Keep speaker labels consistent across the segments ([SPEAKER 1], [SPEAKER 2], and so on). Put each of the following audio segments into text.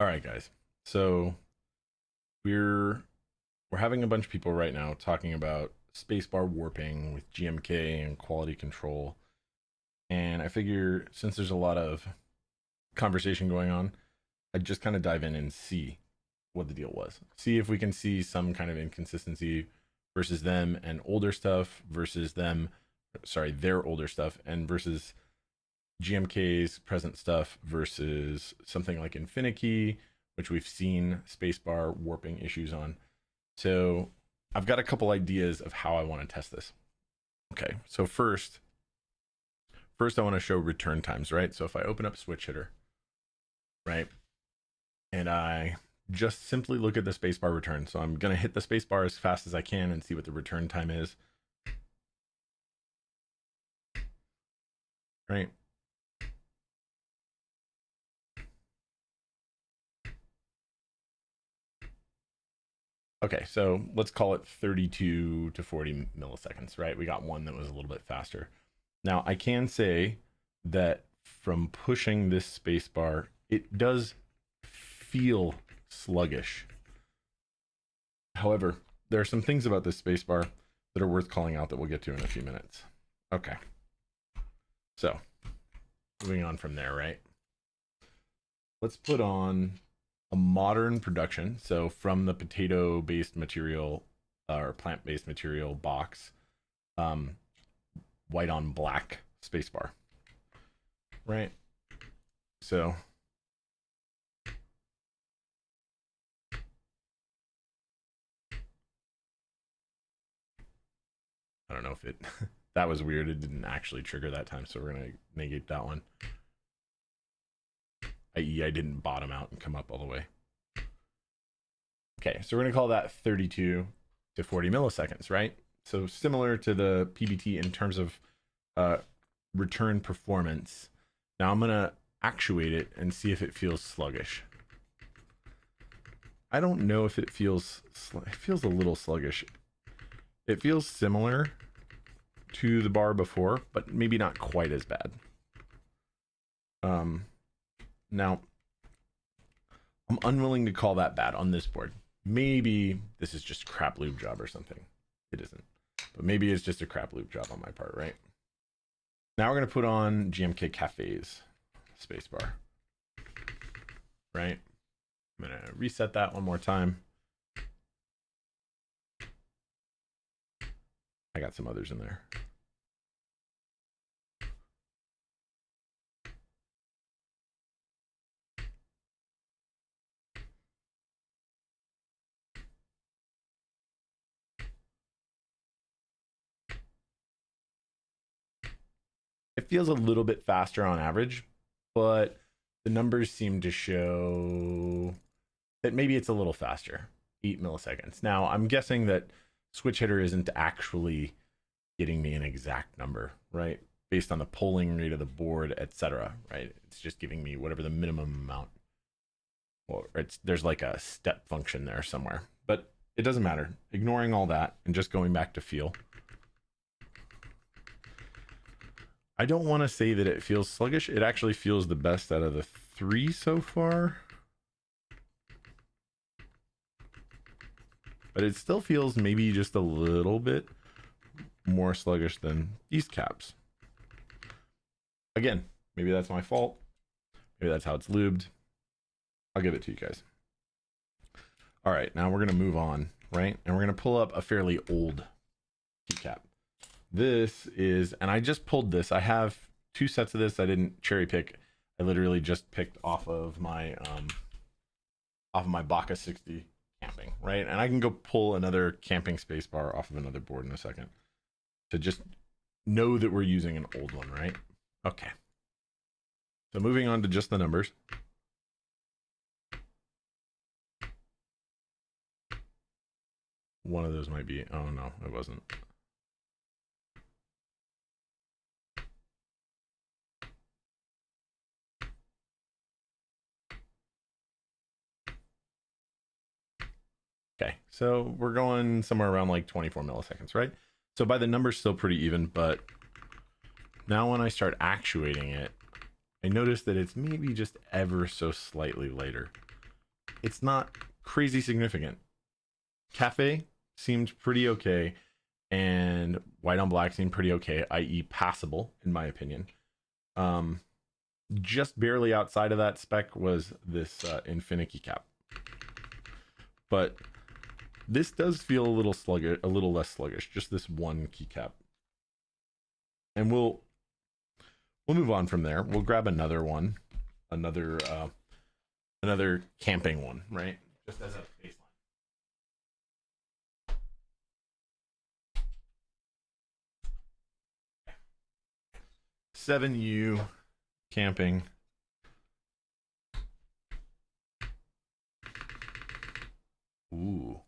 [SPEAKER 1] All right, guys. So we're we're having a bunch of people right now talking about spacebar warping with GMK and quality control. And I figure since there's a lot of conversation going on, I'd just kind of dive in and see what the deal was. See if we can see some kind of inconsistency versus them and older stuff versus them, sorry, their older stuff and versus GMK's present stuff versus something like Infinity, which we've seen spacebar warping issues on. So I've got a couple ideas of how I want to test this. Okay, so first I want to show return times, right? So if I open up switch hitter, right, and I just simply look at the spacebar return. So I'm going to hit the spacebar as fast as I can and see what the return time is. Right. Okay, so let's call it 32 to 40 milliseconds, right? We got one that was a little bit faster. Now I can say that from pushing this spacebar, it does feel sluggish. However, there are some things about this spacebar that are worth calling out that we'll get to in a few minutes. Okay, so moving on from there, right? Let's put on a modern production. So from the potato-based material or plant-based material box, white on black spacebar, right? So I don't know if it that was weird. It didn't actually trigger that time, so we're gonna negate that one. I.e., I didn't bottom out and come up all the way. Okay, so we're gonna call that 32 to 40 milliseconds, right? So similar to the PBT in terms of return performance. Now I'm gonna actuate it and see if it feels sluggish. I don't know if it feels a little sluggish. It feels similar to the bar before, but maybe not quite as bad. Now I'm unwilling to call that bad on this board. Maybe this is just a crap lube job or something. It isn't, but maybe it's just a crap lube job on my part, right? Now we're gonna put on GMK Cafe's spacebar, right? I'm gonna reset that one more time. I got some others in there. It feels a little bit faster on average, but the numbers seem to show that maybe it's a little faster, 8 milliseconds. Now, I'm guessing that switch hitter isn't actually getting me an exact number, right? Based on the polling rate of the board, etc., right? It's just giving me whatever the minimum amount. Well, there's like a step function there somewhere, but it doesn't matter. Ignoring all that and just going back to feel. I don't want to say that it feels sluggish. It actually feels the best out of the three so far. But it still feels maybe just a little bit more sluggish than these caps. Again, maybe that's my fault. Maybe that's how it's lubed. I'll give it to you guys. All right, now we're going to move on, right? And we're going to pull up a fairly old keycap. This is, and I just pulled this. I have two sets of this. I didn't cherry pick. I literally just picked off of my Baca 60 camping, right? And I can go pull another camping space bar off of another board in a second to just know that we're using an old one, right? Okay. So moving on to just the numbers. One of those might be, oh no, it wasn't. Okay, so we're going somewhere around like 24 milliseconds, right? So by the numbers, still pretty even, but now when I start actuating it, I notice that it's maybe just ever so slightly later. it's not crazy significant. Cafe seemed pretty okay, and white on black seemed pretty okay, i.e. passable, in my opinion. Just barely outside of that spec was this Infinity cap. But this does feel a little sluggish, a little less sluggish, just this one keycap. And we'll move on from there. We'll grab another one, another camping one, right? Just as a baseline. 7U camping. Ooh.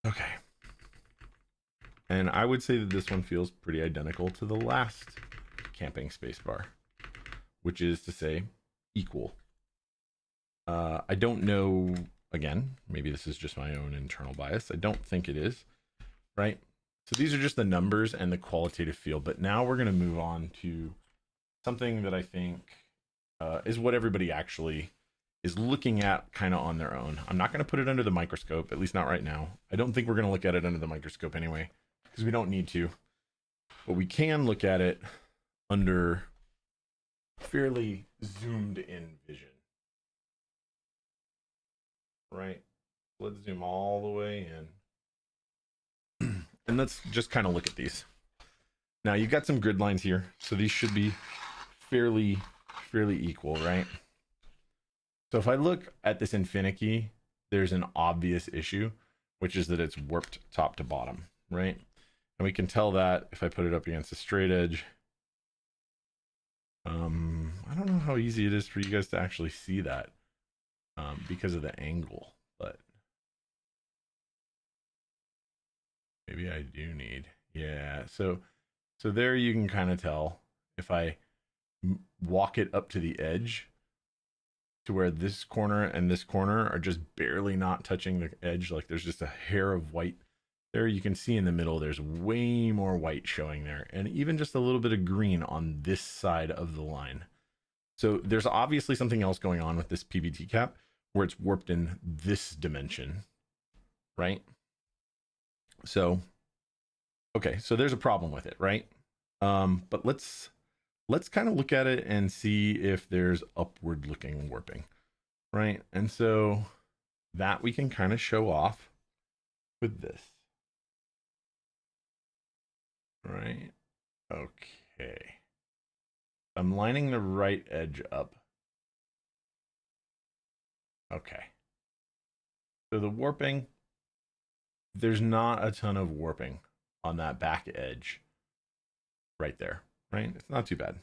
[SPEAKER 1] Okay. And I would say that this one feels pretty identical to the last camping spacebar, which is to say equal. I don't know, again, maybe this is just my own internal bias. I don't think it is, right? So these are just the numbers and the qualitative feel, but now we're going to move on to something that I think is what everybody actually is looking at kind of on their own. I'm not going to put it under the microscope, at least not right now. I don't think we're going to look at it under the microscope anyway, because we don't need to. But we can look at it under fairly zoomed in vision. Right? Let's zoom all the way in. And let's just kind of look at these. Now you've got some grid lines here, so these should be fairly equal, right? So if I look at this Infinity, there's an obvious issue, which is that it's warped top to bottom, right? And we can tell that if I put it up against a straight edge. I don't know how easy it is for you guys to actually see that because of the angle, but maybe I do need, yeah. So there you can kind of tell if I walk it up to the edge to where this corner and this corner are just barely not touching the edge, like there's just a hair of white there. You can see in the middle there's way more white showing there, and even just a little bit of green on this side of the line. So there's obviously something else going on with this PBT cap where it's warped in this dimension, right? So okay, so there's a problem with it, right? But let's kind of look at it and see if there's upward looking warping, right? And so that we can kind of show off with this, right? Okay. I'm lining the right edge up. Okay. So the warping, there's not a ton of warping on that back edge right there, right? It's not too bad.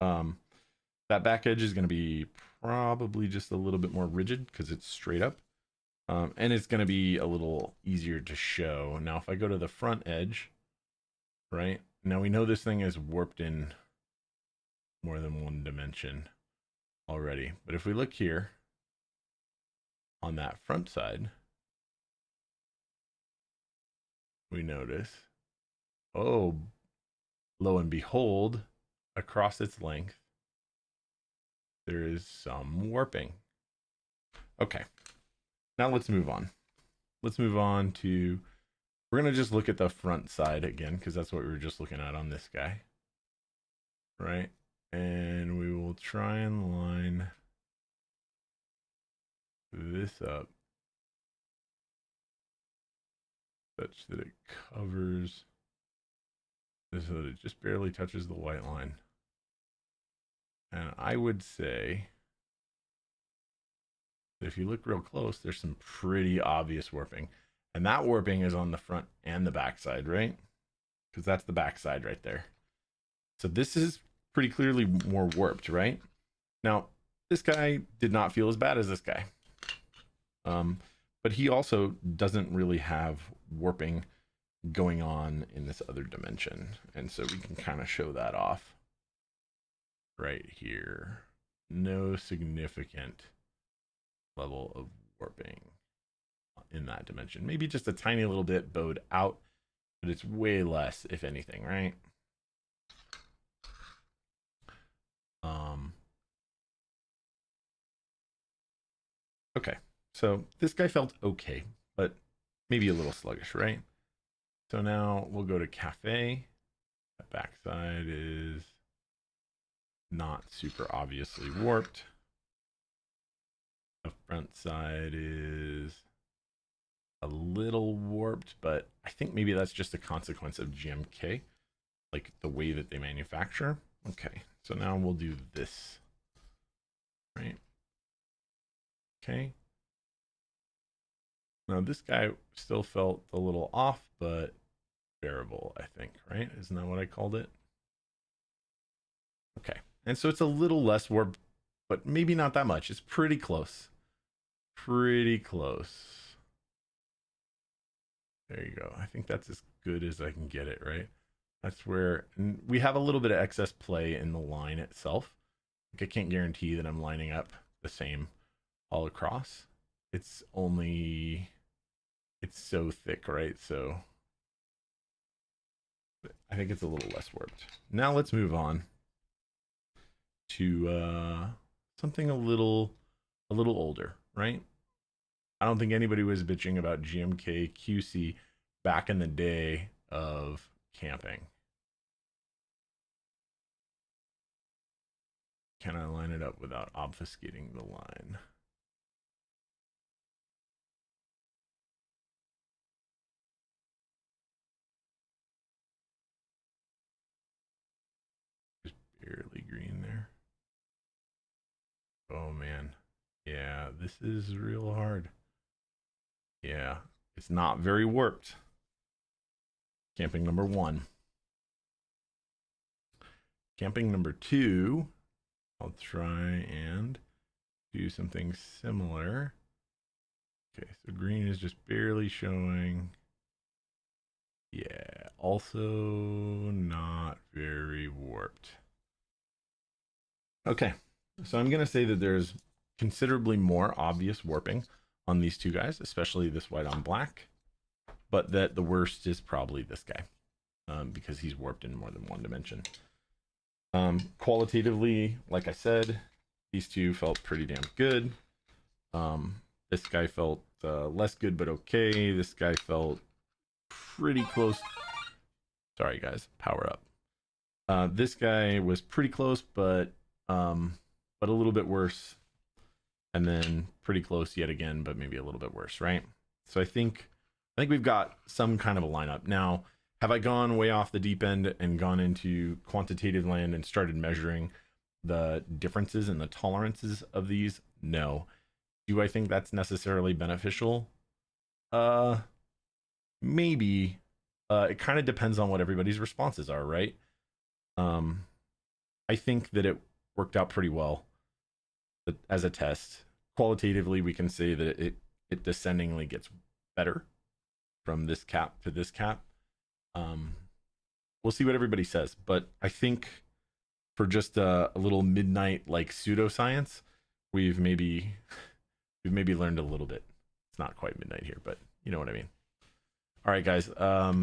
[SPEAKER 1] That back edge is going to be probably just a little bit more rigid because it's straight up. And it's going to be a little easier to show. Now, if I go to the front edge, right? Now we know this thing is warped in more than one dimension already. But if we look here on that front side, we notice, oh, lo and behold, across its length, there is some warping. Okay, now let's move on. Let's move on to, we're going to just look at the front side again, because that's what we were just looking at on this guy, right? And we will try and line this up such that it covers this, so that it just barely touches the white line. And I would say that if you look real close, there's some pretty obvious warping. And that warping is on the front and the back side, right? Because that's the back side right there. So this is pretty clearly more warped, right? Now, this guy did not feel as bad as this guy. But he also doesn't really have warping going on in this other dimension. And so we can kind of show that off right here. No significant level of warping in that dimension. Maybe just a tiny little bit bowed out but it's way less, if anything, right? Okay, so this guy felt okay, but maybe a little sluggish, right? So now we'll go to cafe. That backside is not super obviously warped. The front side is a little warped, but I think maybe that's just a consequence of GMK, like the way that they manufacture. Okay, so now we'll do this, right? Okay. Now this guy still felt a little off, but bearable, I think, right? Isn't that what I called it? Okay. And so it's a little less warped, but maybe not that much. It's pretty close. Pretty close. There you go. I think that's as good as I can get it, right? That's where we have a little bit of excess play in the line itself. Like I can't guarantee that I'm lining up the same all across. It's so thick, right? So I think it's a little less warped. Now let's move on to something a little older, right? I don't think anybody was bitching about GMK QC back in the day of camping. Can I line it up without obfuscating the line? Just barely green there. Oh man. Yeah, this is real hard. Yeah, it's not very warped. Camping number 1. Camping number 2, I'll try and do something similar. Okay, so green is just barely showing. Yeah, also not very warped. Okay, so I'm going to say that there's considerably more obvious warping on these two guys, especially this white on black, but that the worst is probably this guy because he's warped in more than one dimension. Qualitatively, like I said, these two felt pretty damn good. This guy felt less good, but okay. This guy felt pretty close. Sorry, guys, power up. This guy was pretty close, but a little bit worse. And then pretty close yet again, but maybe a little bit worse, right? So I think we've got some kind of a lineup. Now, have I gone way off the deep end and gone into quantitative land and started measuring the differences and the tolerances of these? No. Do I think that's necessarily beneficial? Maybe. It kind of depends on what everybody's responses are, right? I think that it worked out pretty well as a test. Qualitatively, we can say that it descendingly gets better from this cap to this cap. We'll see what everybody says, but I think for just a little midnight like pseudoscience, we've maybe learned a little bit. It's not quite midnight here, but you know what I mean. All right, guys. I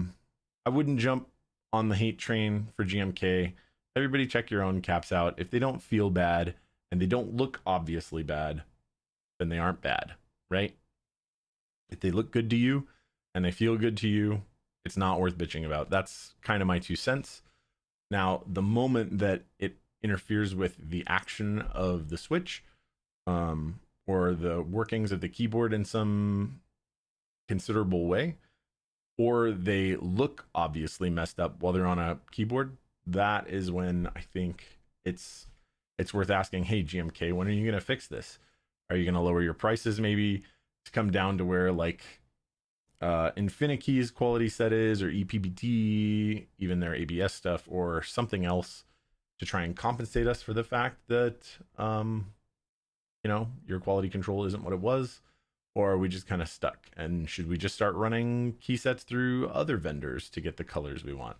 [SPEAKER 1] wouldn't jump on the hate train for GMK. Everybody check your own caps out. If they don't feel bad and they don't look obviously bad, then they aren't bad, right? If they look good to you and they feel good to you, it's not worth bitching about. That's kind of my 2 cents. Now, the moment that it interferes with the action of the switch, or the workings of the keyboard in some considerable way, or they look obviously messed up while they're on a keyboard, that is when I think it's worth asking, hey, GMK, when are you going to fix this? Are you going to lower your prices maybe to come down to where like Infinity's quality set is, or EPBT, even their ABS stuff, or something else to try and compensate us for the fact that, your quality control isn't what it was? Or are we just kind of stuck? And should we just start running key sets through other vendors to get the colors we want?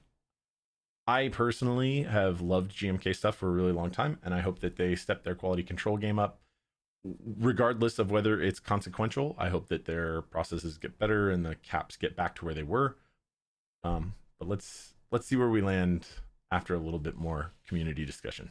[SPEAKER 1] I personally have loved GMK stuff for a really long time, and I hope that they step their quality control game up. Regardless of whether it's consequential, I hope that their processes get better and the caps get back to where they were. But let's see where we land after a little bit more community discussion.